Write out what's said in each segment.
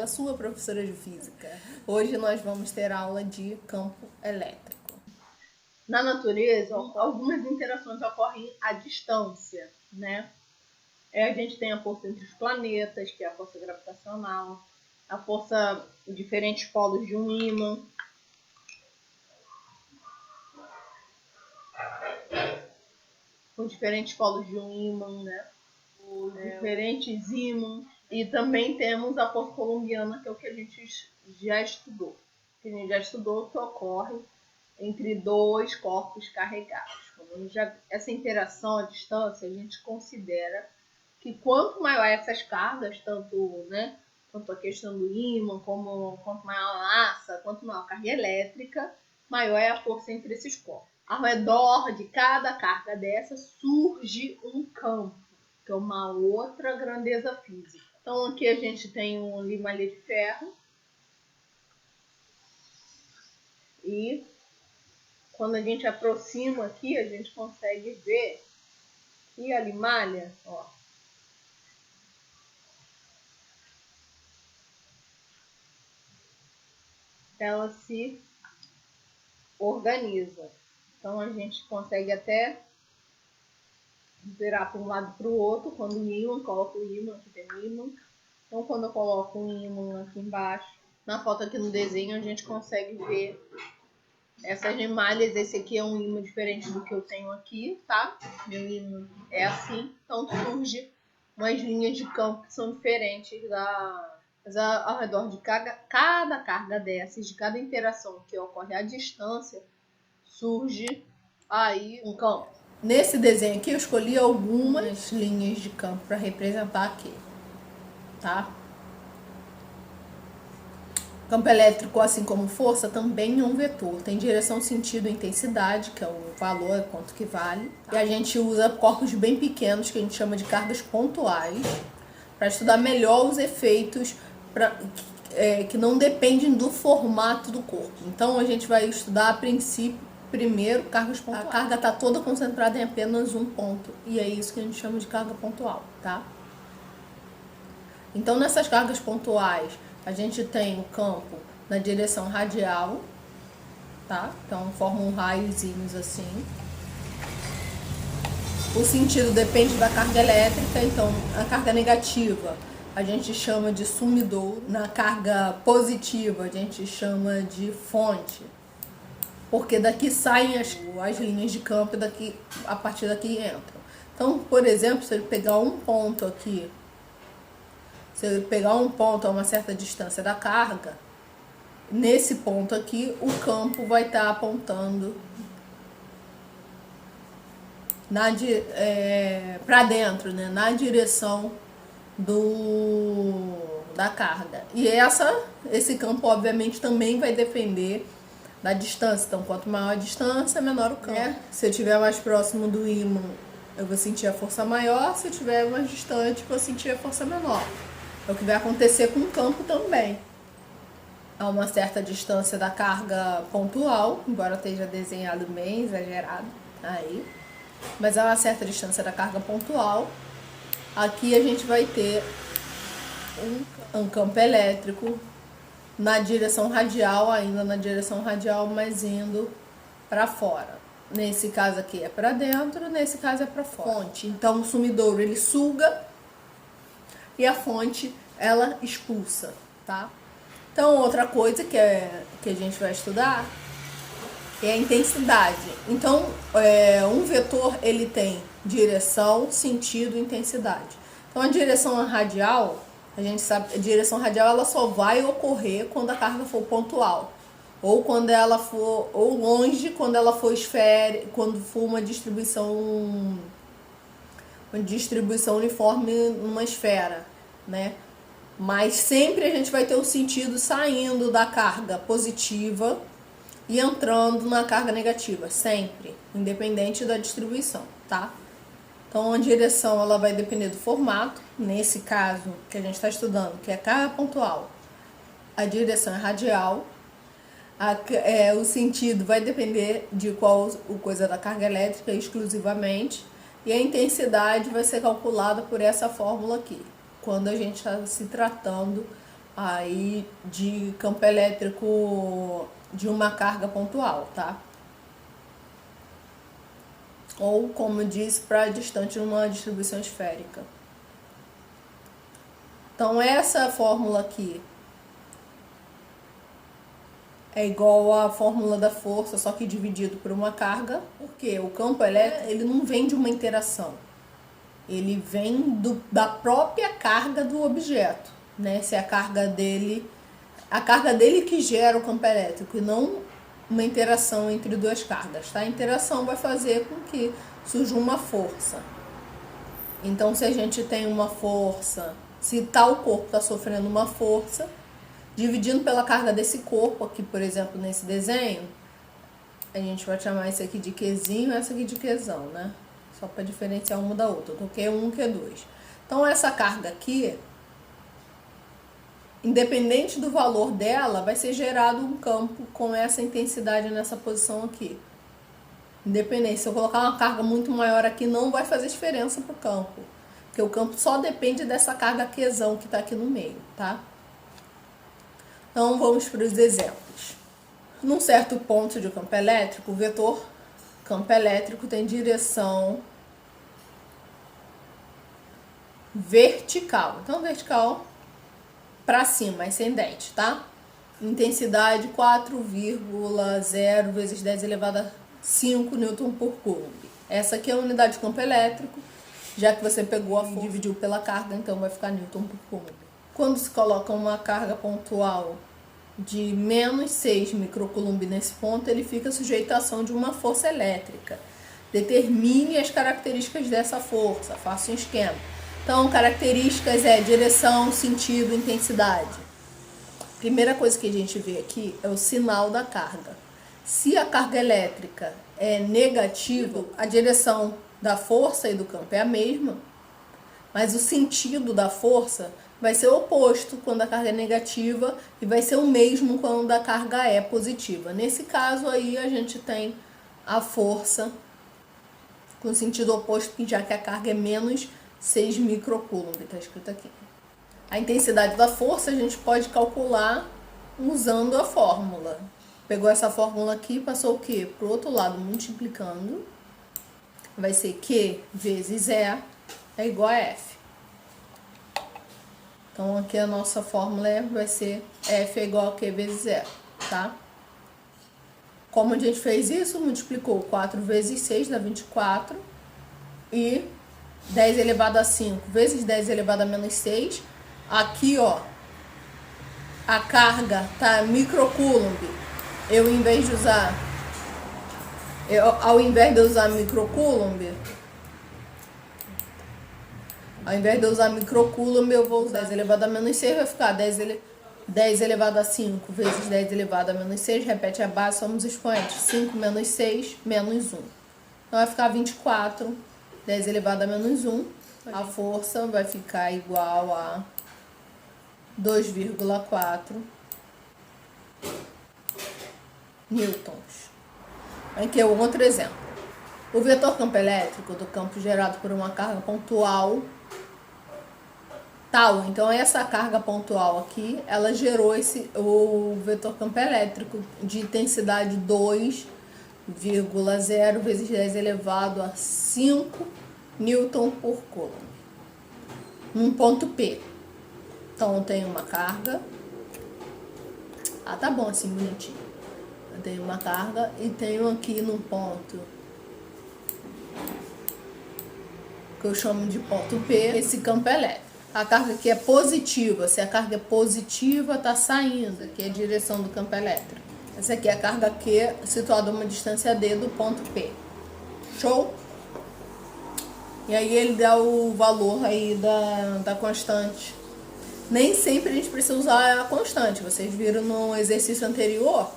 Rafaela, sua professora de física. Hoje nós vamos ter aula de campo elétrico. Na natureza, algumas interações ocorrem à distância, né? A gente tem a força entre os planetas, que é a força gravitacional, a força de diferentes polos de um ímã, os diferentes polos de um ímã, né? Os diferentes ímãs. E também temos a força coulombiana, que é o que a gente já estudou. Que a gente já estudou que ocorre entre dois corpos carregados. Essa interação à distância, a gente considera que quanto maior essas cargas, tanto a questão do ímã, quanto maior a massa, quanto maior a carga elétrica, maior é a força entre esses corpos. Ao redor de cada carga dessa surge um campo, que é uma outra grandeza física. Então aqui a gente tem um limalha de ferro e quando a gente aproxima aqui, a gente consegue ver que a limalha, ó, ela se organiza. Então a gente consegue até virar para um lado para o outro quando o ímã, coloca o ímã, aqui tem o ímã. Então quando eu coloco um ímã aqui embaixo, na foto aqui no desenho a gente consegue ver essas limalhas. Esse aqui é um ímã diferente do que eu tenho aqui, tá? Meu ímã é assim, então surge umas linhas de campo que são diferentes ao redor de cada carga dessas, de cada interação que ocorre à distância, surge aí um campo. Nesse desenho aqui eu escolhi algumas linhas de campo para representar aqui, tá? Campo elétrico, assim como força, também é um vetor. Tem direção, sentido e intensidade, que é o valor, quanto que vale. E a gente usa corpos bem pequenos, que a gente chama de cargas pontuais, para estudar melhor os efeitos que não dependem do formato do corpo. Então a gente vai estudar a princípio, primeiro, cargas pontuais. A carga está toda concentrada em apenas um ponto. E é isso que a gente chama de carga pontual, tá? Então nessas cargas pontuais, a gente tem o campo na direção radial, tá? Então forma um raiozinhos assim. O sentido depende da carga elétrica, então a carga negativa a gente chama de sumidouro, na carga positiva a gente chama de fonte, porque daqui saem as linhas de campo e a partir daqui entram. Então, por exemplo, se ele pegar um ponto aqui, se eu pegar um ponto a uma certa distância da carga, nesse ponto aqui o campo vai estar apontando para dentro, né, na direção da carga. E esse campo, obviamente, também vai depender da distância. Então, quanto maior a distância, menor o campo. Se eu estiver mais próximo do ímã, eu vou sentir a força maior. Se eu estiver mais distante, vou sentir a força menor. É o que vai acontecer com o campo também. A uma certa distância da carga pontual, embora esteja desenhado bem exagerado aí, mas a uma certa distância da carga pontual, aqui a gente vai ter um campo elétrico na direção radial, ainda na direção radial, mas indo para fora. Nesse caso aqui é para dentro, nesse caso é para fora. Fonte. Então o sumidouro ele suga e a fonte ela expulsa, tá? Então outra coisa que a gente vai estudar é a intensidade. Então um vetor ele tem direção, sentido e intensidade. Então a direção radial, a gente sabe, a direção radial ela só vai ocorrer quando a carga for pontual, ou quando ela for, ou longe quando ela for esférica, quando for uma distribuição uniforme numa esfera, né? Mas sempre a gente vai ter o sentido saindo da carga positiva e entrando na carga negativa, sempre, independente da distribuição, tá? Então a direção ela vai depender do formato. Nesse caso que a gente está estudando, que é carga pontual, a direção é radial. O sentido vai depender de qual coisa da carga elétrica exclusivamente. E a intensidade vai ser calculada por essa fórmula aqui, quando a gente está se tratando aí de campo elétrico de uma carga pontual, tá? Ou, como eu disse, para distante numa distribuição esférica. Então, essa fórmula aqui é igual à fórmula da força, só que dividido por uma carga, porque o campo elétrico ele não vem de uma interação, ele vem da própria carga do objeto, né? Se a carga dele que gera o campo elétrico e não uma interação entre duas cargas, tá? A interação vai fazer com que surja uma força. Então, se a gente tem uma força, se tal corpo está sofrendo uma força, dividindo pela carga desse corpo aqui, por exemplo, nesse desenho, a gente vai chamar esse aqui de Qzinho e essa aqui de Qzão, né? Só para diferenciar uma da outra. Eu tô Q1, Q2. Então, essa carga aqui, independente do valor dela, vai ser gerado um campo com essa intensidade nessa posição aqui. Independente, se eu colocar uma carga muito maior aqui, não vai fazer diferença pro campo. Porque o campo só depende dessa carga Qzão que tá aqui no meio, tá? Então, vamos para os exemplos. Num certo ponto de campo elétrico, o vetor campo elétrico tem direção vertical. Então, vertical para cima, ascendente, tá? Intensidade 4,0 vezes 10 elevado a 5 Newton por Coulomb. Essa aqui é a unidade de campo elétrico, já que você pegou a força e dividiu pela carga, então vai ficar Newton por Coulomb. Quando se coloca uma carga pontual de menos 6 microcoulomb nesse ponto, ele fica sujeito à ação de uma força elétrica. Determine as características dessa força, faça um esquema. Então, características é direção, sentido, intensidade. Primeira coisa que a gente vê aqui é o sinal da carga. Se a carga elétrica é negativa, a direção da força e do campo é a mesma, mas o sentido da força vai ser oposto quando a carga é negativa e vai ser o mesmo quando a carga é positiva. Nesse caso aí a gente tem a força com sentido oposto, já que a carga é menos 6 microcoulomb, está escrito aqui. A intensidade da força a gente pode calcular usando a fórmula. Pegou essa fórmula aqui, passou o quê? Para o outro lado, multiplicando. Vai ser Q vezes E é igual a F. Então, aqui a nossa fórmula vai ser F é igual a Q vezes E, tá? Como a gente fez isso? Multiplicou 4 vezes 6 dá 24. E 10 elevado a 5 vezes 10 elevado a menos 6. Aqui, ó, a carga tá microcoulomb. Ao invés de usar microcoulomb, eu vou usar 10 elevado a menos 6, vai ficar 10 elevado a 5 vezes 10 elevado a menos 6, repete a base, somos expoentes, 5 menos 6, menos 1. Então vai ficar 24, 10 elevado a menos 1, a força vai ficar igual a 2,4 newtons. Aqui é um outro exemplo. O vetor campo elétrico do campo gerado por uma carga pontual tal, então essa carga pontual aqui, ela gerou o vetor campo elétrico de intensidade 2,0 vezes 10 elevado a 5 newton por coulomb. Num ponto P. Então eu tenho uma carga. Ah, tá bom assim, bonitinho. Eu tenho uma carga e tenho aqui num ponto que eu chamo de ponto P, esse campo elétrico. A carga aqui é positiva. Se a carga é positiva, tá saindo. Aqui é a direção do campo elétrico. Essa aqui é a carga Q situada a uma distância D do ponto P. Show? E aí ele dá o valor aí da constante. Nem sempre a gente precisa usar a constante. Vocês viram no exercício anterior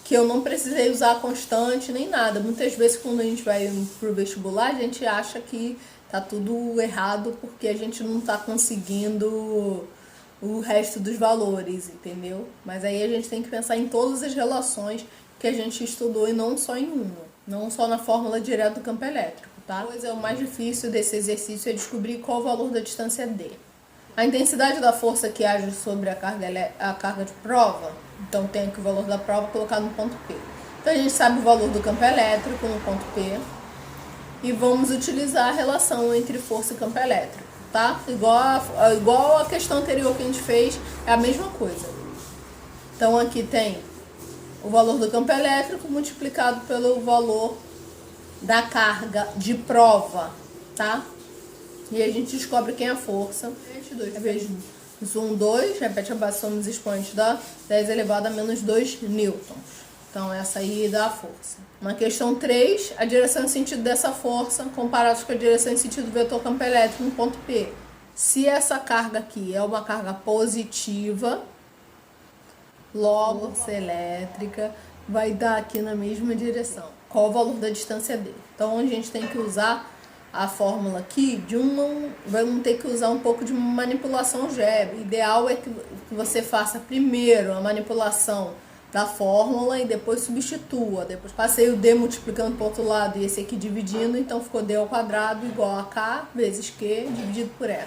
que eu não precisei usar a constante nem nada. Muitas vezes quando a gente vai pro vestibular, a gente acha que tá tudo errado porque a gente não tá conseguindo o resto dos valores, entendeu? Mas aí a gente tem que pensar em todas as relações que a gente estudou e não só em uma. Não só na fórmula direta do campo elétrico, tá? Pois é, o mais difícil desse exercício é descobrir qual o valor da distância D. A intensidade da força que age sobre a carga de prova, então tem aqui o valor da prova colocado no ponto P. Então a gente sabe o valor do campo elétrico no ponto P e vamos utilizar a relação entre força e campo elétrico, tá? Igual a questão anterior que a gente fez, é a mesma coisa. Então aqui tem o valor do campo elétrico multiplicado pelo valor da carga de prova, tá? E a gente descobre quem é a força. 2 vezes 1, 2, repete a base, somos expoentes da 10 elevado a menos 2 newtons. Então essa aí dá a força. Na questão 3, a direção e sentido dessa força comparados com a direção e sentido do vetor campo elétrico no ponto P. Se essa carga aqui é uma carga positiva, logo a força elétrica vai dar aqui na mesma direção. Qual o valor da distância D? Então a gente tem que usar a fórmula aqui vamos ter que usar um pouco de manipulação algébrica. O ideal é que você faça primeiro a manipulação da fórmula e depois substitua. Depois passei o D multiplicando para o outro lado e esse aqui dividindo, então ficou D ao quadrado igual a K vezes Q dividido por E.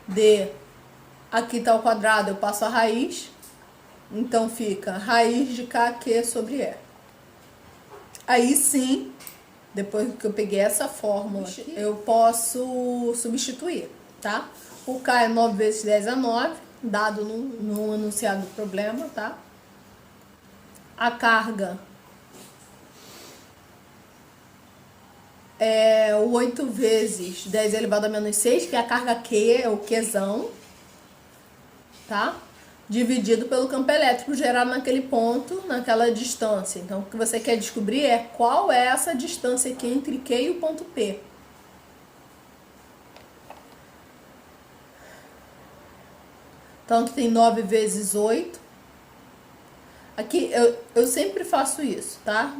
D, aqui está ao quadrado, eu passo a raiz, então fica raiz de KQ sobre E. Aí sim, depois que eu peguei essa fórmula, eu posso substituir, tá? O K é 9 vezes 10 a 9, dado no enunciado do problema, tá? A carga é 8 vezes 10 elevado a menos 6, que é a carga Q, é o Qzão, tá? Dividido pelo campo elétrico gerado naquele ponto, naquela distância. Então, o que você quer descobrir é qual é essa distância aqui entre Q e o ponto P. Então, aqui tem 9 vezes 8. Aqui, eu sempre faço isso, tá?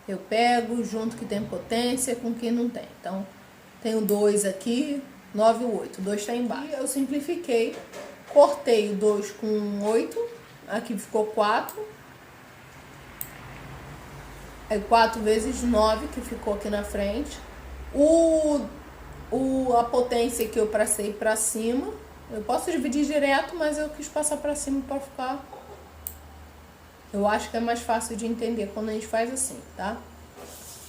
Eu pego, junto que tem potência com que não tem. Então, tenho 2 aqui, 9 e 8. 2 está embaixo. E eu simplifiquei. Cortei o 2 com 8, aqui ficou 4. É 4 vezes 9 que ficou aqui na frente. A potência que eu passei para cima, eu posso dividir direto, mas eu quis passar para cima para ficar... Eu acho que é mais fácil de entender quando a gente faz assim, tá?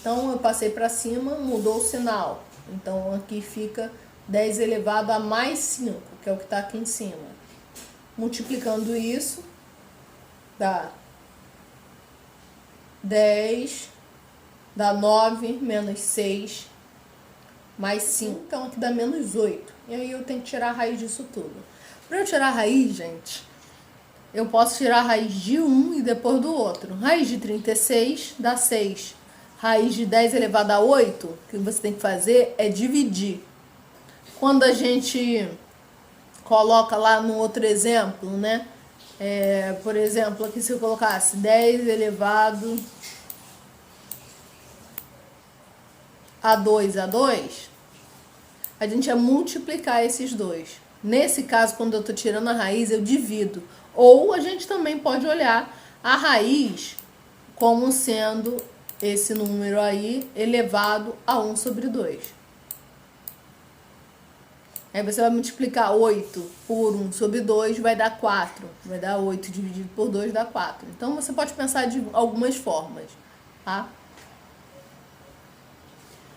Então eu passei para cima, mudou o sinal. Então aqui fica 10 elevado a mais 5, que é o que está aqui em cima. Multiplicando isso, dá 10, dá 9, menos 6, mais 5, então aqui dá menos 8. E aí eu tenho que tirar a raiz disso tudo. Para eu tirar a raiz, gente, eu posso tirar a raiz de um e depois do outro. Raiz de 36 dá 6. Raiz de 10 elevado a 8, o que você tem que fazer é dividir. Quando a gente coloca lá no outro exemplo, né? Por exemplo, aqui se eu colocasse 10 elevado a 2, a gente ia multiplicar esses dois. Nesse caso, quando eu estou tirando a raiz, eu divido. Ou a gente também pode olhar a raiz como sendo esse número aí elevado a 1 sobre 2. Aí você vai multiplicar 8 por 1 sobre 2, vai dar 4. Vai dar 8 dividido por 2, dá 4. Então, você pode pensar de algumas formas, tá?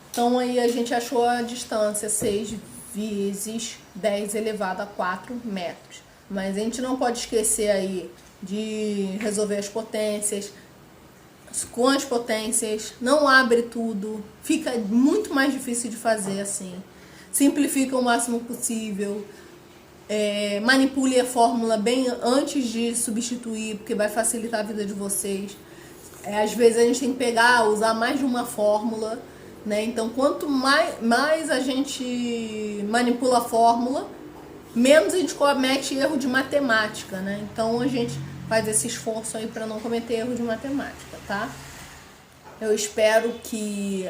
Então, aí a gente achou a distância 6 vezes 10 elevado a 4 metros. Mas a gente não pode esquecer aí de resolver as potências. Com as potências, não abre tudo. Fica muito mais difícil de fazer assim. Simplifica o máximo possível, manipule a fórmula bem antes de substituir, porque vai facilitar a vida de vocês. Às vezes a gente tem que usar mais de uma fórmula, né? Então, quanto mais a gente manipula a fórmula, menos a gente comete erro de matemática, né? Então, a gente faz esse esforço aí para não cometer erro de matemática, tá? Eu espero que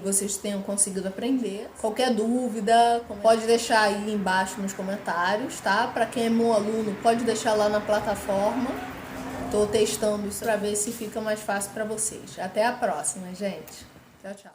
vocês tenham conseguido aprender. Qualquer dúvida, pode deixar aí embaixo nos comentários, tá? Para quem é meu aluno, pode deixar lá na plataforma. Estou testando isso para ver se fica mais fácil para vocês. Até a próxima, gente. Tchau, tchau.